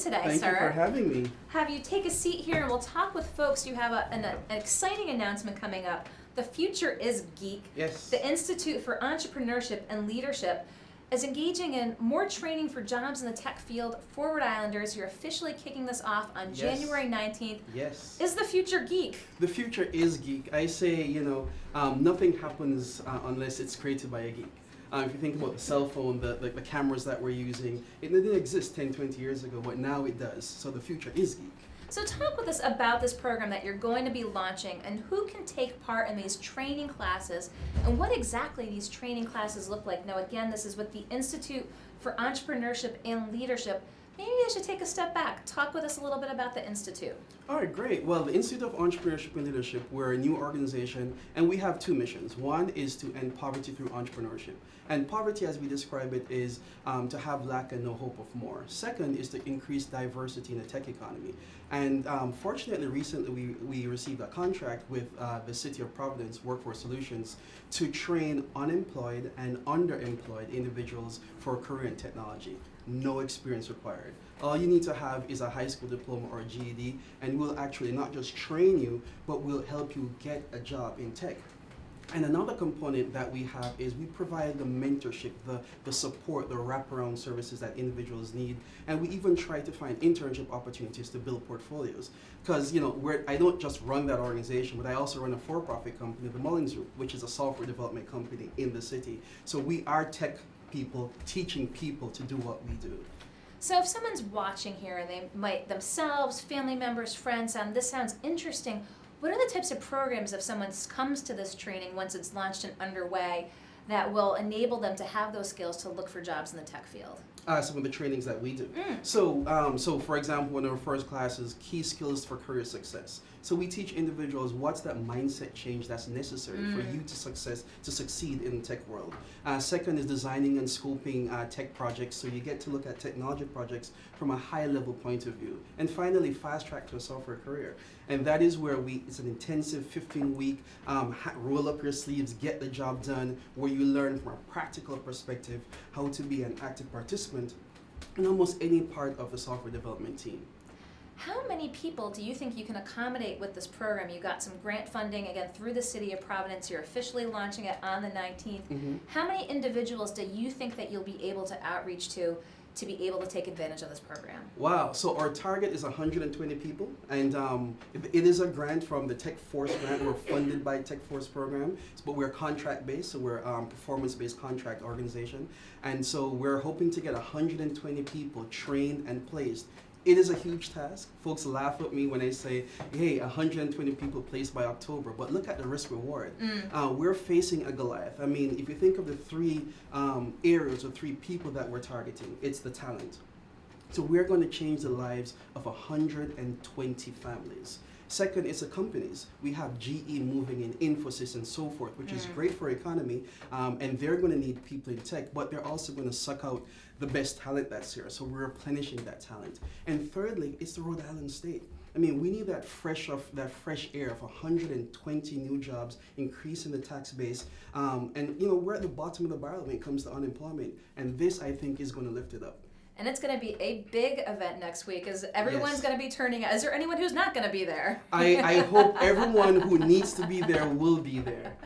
today, Thank sir. you for having me. Have you take a seat here and we'll talk with folks. You have an exciting announcement coming up. The future is Geek. Yes. The Institute for Entrepreneurship and Leadership is engaging in more training for jobs in the tech field for Rhode Islanders. You're officially kicking this off on January 19th. Yes. Is the future Geek? The future is Geek. I say, nothing happens unless it's created by a geek. If you think about the cell phone, the cameras that we're using, it didn't exist 10, 20 years ago, but now it does. So the future is Geek. So talk with us about this program that you're going to be launching and who can take part in these training classes and what exactly these training classes look like. Now again, this is with the Institute for Entrepreneurship and Leadership. Maybe I should take a step back. Talk with us a little bit about the Institute. All right, great. Well, the Institute of Entrepreneurship and Leadership, we're a new organization, and we have two missions. One is to end poverty through entrepreneurship. And poverty, as we describe it, is to have lack and no hope of more. Second is to increase diversity in the tech economy. And fortunately, recently we received a contract with the City of Providence Workforce Solutions to train unemployed and underemployed individuals for a career in technology. No experience required. All you need to have is a high school diploma or a GED, and we'll actually not just train you, but we'll help you get a job in tech. And another component that we have is we provide the mentorship, the support, the wraparound services that individuals need. And we even try to find internship opportunities to build portfolios. Because, I don't just run that organization, but I also run a for-profit company, the Mullings Group, which is a software development company in the city. So we are tech people teaching people to do what we do. So if someone's watching here and they might themselves, family members, friends, this sounds interesting, what are the types of programs if someone comes to this training once it's launched and underway that will enable them to have those skills to look for jobs in the tech field? Some of the trainings that we do. So for example, one of our first classes, key skills for career success. So we teach individuals what's that mindset change that's necessary for you to succeed in the tech world. Second is designing and scoping tech projects, so you get to look at technology projects from a high level point of view. And finally, fast track to a software career. And that is where it's an intensive 15-week roll up your sleeves, get the job done, where you learn from a practical perspective how to be an active participant in almost any part of the software development team. How many people do you think you can accommodate with this program? You got some grant funding, again, through the City of Providence. You're officially launching it on the 19th. Mm-hmm. How many individuals do you think that you'll be able to outreach to be able to take advantage of this program? Wow, so our target is 120 people, and it is a grant from the Tech Force grant. We're funded by Tech Force program, but we're contract-based, so we're a performance-based contract organization, and so we're hoping to get 120 people trained and placed. It is a huge task. Folks laugh at me when I say, hey, 120 people placed by October, but look at the risk reward. We're facing a Goliath. I mean, if you think of the three areas or three people that we're targeting, it's the talent. So we're going to change the lives of 120 families. Second is the companies. We have GE moving in, Infosys and so forth, which is great for economy, and they're going to need people in tech, but they're also going to suck out the best talent that's here, so we're replenishing that talent. And thirdly, it's the Rhode Island state. I mean, we need that fresh air of 120 new jobs, increasing the tax base, and we're at the bottom of the barrel when it comes to unemployment, and this, I think, is going to lift it up. And it's going to be a big event next week, as everyone's going to be turning out. Is there anyone who's not going to be there? I hope everyone who needs to be there will be there.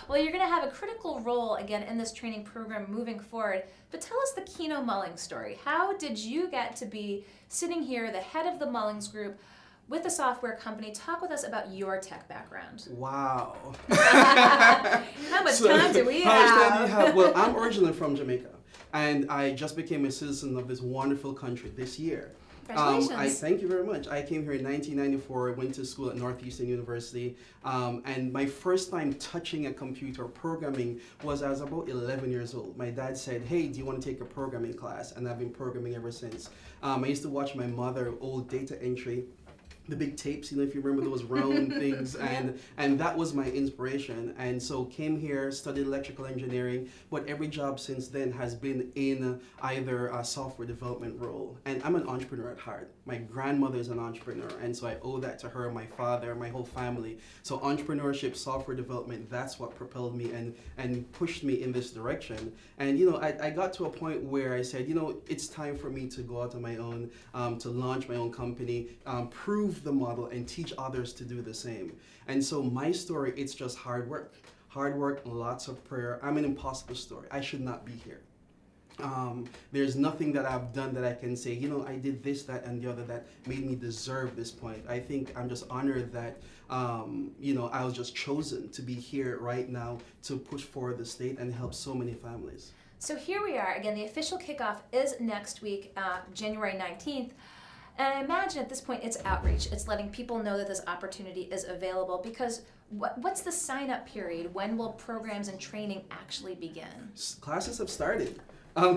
Well, you're going to have a critical role, again, in this training program moving forward. But tell us the Keno Mullings story. How did you get to be sitting here, the head of the Mullings Group, with a software company? Talk with us about your tech background. Wow. How much time do we have? How much time do you have? Well, I'm originally from Jamaica, and I just became a citizen of this wonderful country this year. Congratulations. Thank you very much. I came here in 1994. I went to school at Northeastern University, and my first time touching a computer or programming was I was about 11 years old. My dad said, hey, do you want to take a programming class? And I've been programming ever since. I used to watch my mother old data entry the big tapes, if you remember those round things, and that was my inspiration. And so came here, studied electrical engineering, but every job since then has been in either a software development role. And I'm an entrepreneur at heart. My grandmother is an entrepreneur, and so I owe that to her, my father, my whole family. So entrepreneurship, software development, that's what propelled me and pushed me in this direction. And I got to a point where I said, it's time for me to go out on my own, to launch my own company, prove the model and teach others to do the same. And so my story, it's just hard work, lots of prayer. I'm an impossible story. I should not be here. There's nothing that I've done that I can say, I did this, that, and the other that made me deserve this point. I think I'm just honored that, I was just chosen to be here right now to push forward the state and help so many families. So here we are. Again, the official kickoff is next week, January 19th. And I imagine at this point it's outreach. It's letting people know that this opportunity is available, because what's the sign-up period? When will programs and training actually begin? Classes have started.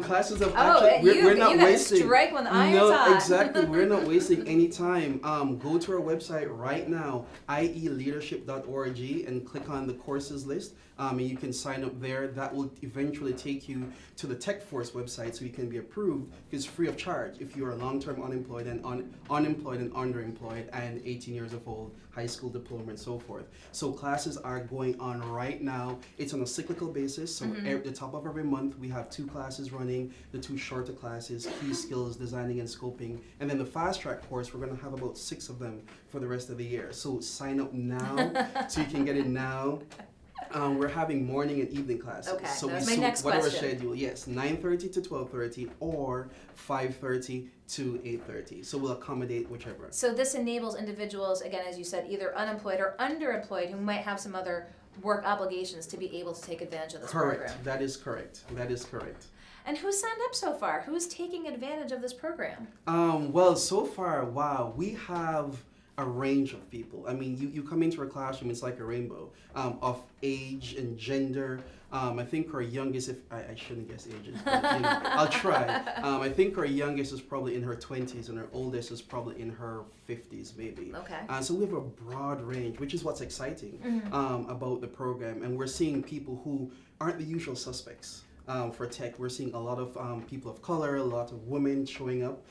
Classes have actually, we're not wasting. Strike when the iron's hot. No, exactly. We're not wasting any time. Go to our website right now, ieleadership.org, and click on the courses list. And you can sign up there. That will eventually take you to the TechForce website, so you can be approved. It's free of charge if you are long-term unemployed and unemployed and underemployed and 18 years of old, high school diploma, and so forth. So classes are going on right now. It's on a cyclical basis. So at the top of every month, we have 2 classes running, the 2 shorter classes, key skills, designing and scoping. And then the fast track course, we're going to have about 6 of them for the rest of the year. So sign up now so you can get it now. We're having morning and evening classes. Okay, so that's we my next whatever question. schedule, yes, 9:30 to 12:30 or 5:30 to 8:30. So we'll accommodate whichever. So this enables individuals, again, as you said, either unemployed or underemployed, who might have some other work obligations, to be able to take advantage of this program. Correct. That is correct. And who's signed up so far? Who's taking advantage of this program? Well, so far, wow, we have a range of people. I mean, you come into our classroom, it's like a rainbow of age and gender. I think our youngest, if I shouldn't guess ages, but I'll try. I think our youngest is probably in her 20s and our oldest is probably in her 50s maybe. Okay. So we have a broad range, which is what's exciting about the program. And we're seeing people who aren't the usual suspects. For tech, we're seeing a lot of people of color, a lot of women showing up.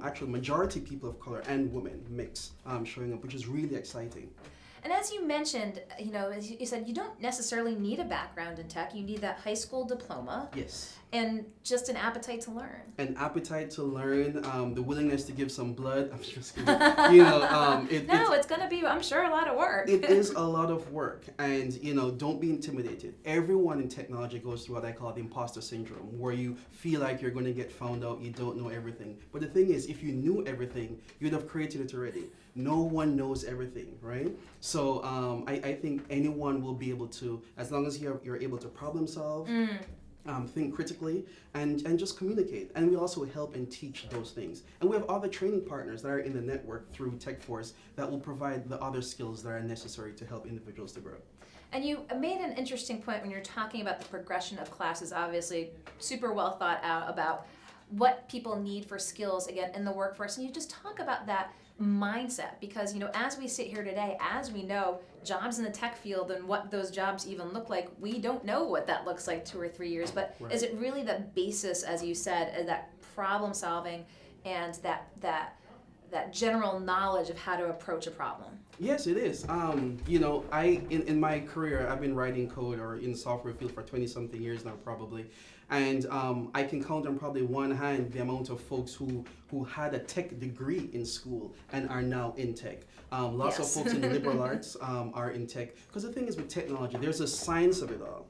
Actually, majority people of color and women mix showing up, which is really exciting. And as you mentioned, as you said, you don't necessarily need a background in tech. You need that high school diploma. Yes. And just an appetite to learn. An appetite to learn, the willingness to give some blood. I'm just kidding. It's going to be, I'm sure, a lot of work. It is a lot of work, and don't be intimidated. Everyone in technology goes through what I call the imposter syndrome, where you feel like you're going to get found out, you don't know everything. But the thing is, if you knew everything, you'd have created it already. No one knows everything, right? So I think anyone will be able to, as long as you're able to problem solve, think critically, and just communicate. And we also help and teach those things. And we have other training partners that are in the network through TechForce that will provide the other skills that are necessary to help individuals to grow. And you made an interesting point when you're talking about the progression of classes, obviously super well thought out about what people need for skills, again, in the workforce. And you just talk about that mindset, because as we sit here today, as we know jobs in the tech field and what those jobs even look like, we don't know what that looks like 2 or 3 years, but right. Is it really the basis, as you said, that problem solving and that general knowledge of how to approach a problem? Yes, it is. In my career, I've been writing code or in the software field for 20-something years now, probably. And I can count on probably one hand the amount of folks who had a tech degree in school and are now in tech. Lots of folks in liberal arts are in tech. Because the thing is with technology, there's a science of it all.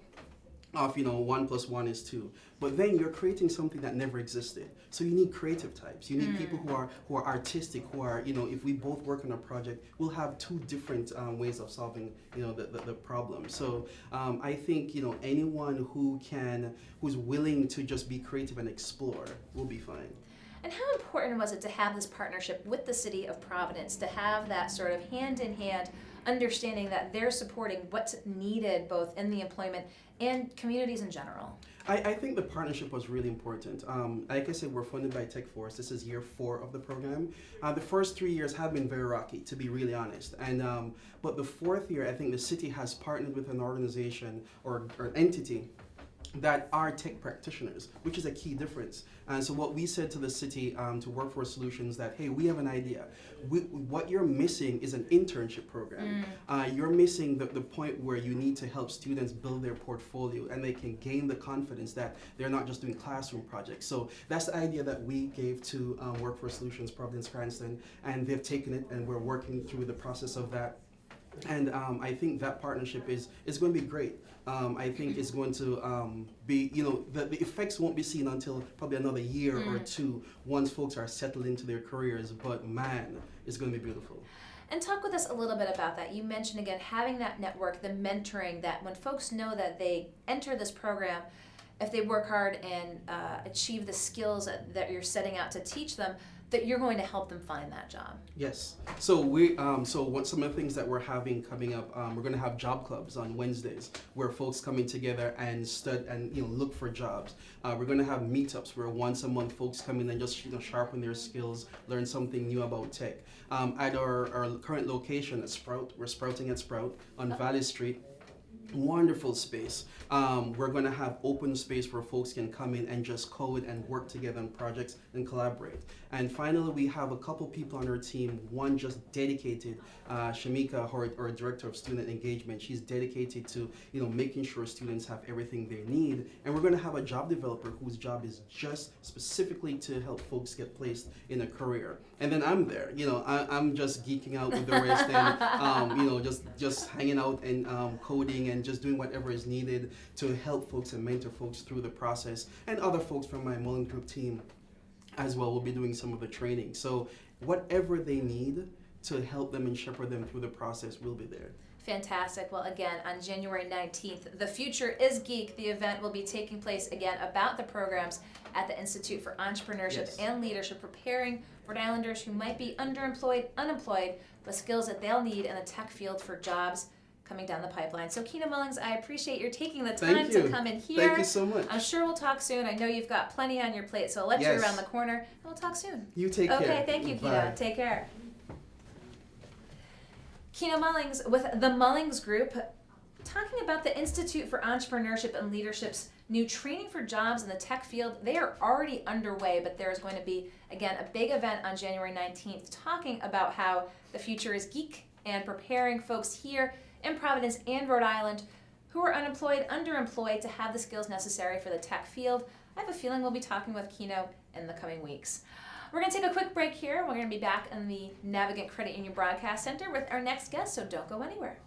Of 1 + 1 is 2, but then you're creating something that never existed. So you need creative types. You need people who are artistic. Who are if we both work on a project, we'll have 2 different ways of solving the problem. So I think anyone who's willing to just be creative and explore will be fine. And how important was it to have this partnership with the city of Providence, to have that sort of hand-in-hand understanding that they're supporting what's needed both in the employment and communities in general? I think the partnership was really important. Like I said, we're funded by Tech Force. This is year 4 of the program. The first 3 years have been very rocky, to be really honest. And but the 4th year, I think the city has partnered with an organization or entity that are tech practitioners, which is a key difference. And so what we said to the city, to Workforce Solutions, that, hey, we have an idea. What you're missing is an internship program. You're missing the point where you need to help students build their portfolio and they can gain the confidence that they're not just doing classroom projects. So that's the idea that we gave to Workforce Solutions, Providence, Cranston, and they've taken it and we're working through the process of that. And I think that partnership is going to be great. I think it's going to be, the effects won't be seen until probably another year or 2 once folks are settled into their careers. But man, it's going to be beautiful. And talk with us a little bit about that. You mentioned, again, having that network, the mentoring, that when folks know that they enter this program, if they work hard and achieve the skills that you're setting out to teach them, that you're going to help them find that job. Yes. So we what some of the things that we're having coming up, we're going to have job clubs on Wednesdays where folks coming together and study and look for jobs. We're going to have meetups where once a month folks come in and just sharpen their skills, learn something new about tech. At our current location at Sprout, we're sprouting at Sprout on Valley Street. Wonderful space. We're going to have open space where folks can come in and just code and work together on projects and collaborate. And finally, we have a couple people on our team, one just dedicated, Shamika, our Director of Student Engagement. She's dedicated to making sure students have everything they need. And we're going to have a job developer whose job is just specifically to help folks get placed in a career. And then I'm there, I'm just geeking out with the rest and, just hanging out and coding and just doing whatever is needed to help folks and mentor folks through the process. And other folks from my Mullings Group team as well will be doing some of the training. So whatever they need to help them and shepherd them through the process, we'll be there. Fantastic. Well, again, on January 19th, The Future is Geek. The event will be taking place, again, about the programs at the Institute for Entrepreneurship and Leadership, preparing Rhode Islanders who might be underemployed, unemployed, with skills that they'll need in the tech field for jobs coming down the pipeline. So Keno Mullings, I appreciate your taking the time to come in here. Thank you so much. I'm sure we'll talk soon. I know you've got plenty on your plate, so I'll let you around the corner and we'll talk soon. You take care. Okay, thank you, Keno. Take care. Keno Mullings with the Mullings Group, talking about the Institute for Entrepreneurship and Leadership's new training for jobs in the tech field. They are already underway, but there is going to be, again, a big event on January 19th talking about how the future is geek and preparing folks here in Providence and Rhode Island who are unemployed, underemployed, to have the skills necessary for the tech field. I have a feeling we'll be talking with Keno in the coming weeks. We're going to take a quick break here. We're going to be back in the Navigant Credit Union Broadcast Center with our next guest, so don't go anywhere.